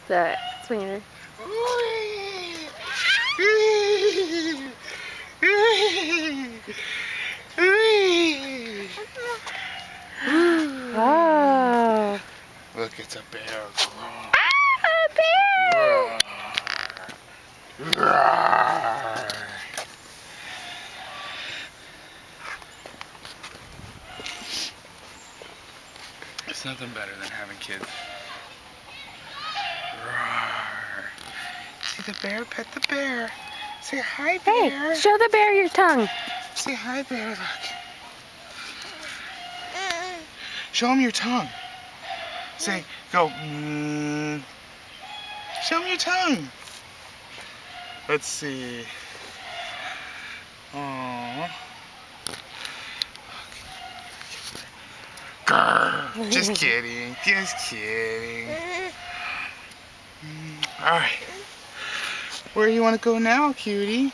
The swinger. Wow. Look, it's a bear. A bear! It's nothing better than having kids. See the bear? Pet the bear. Say hi, bear. Hey, show the bear your tongue. Say hi, bear. Look. Show him your tongue. Say, go. Show him your tongue. Let's see. Aww. Grr. Just kidding. Just kidding. Alright. Where do you want to go now, cutie?